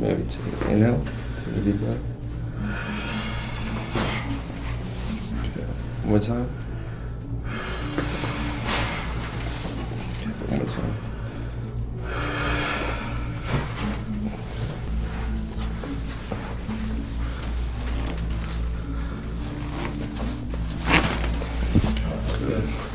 Maybe take an inhale. Take a deep breath. Okay. One more time. Okay. One more time. Good.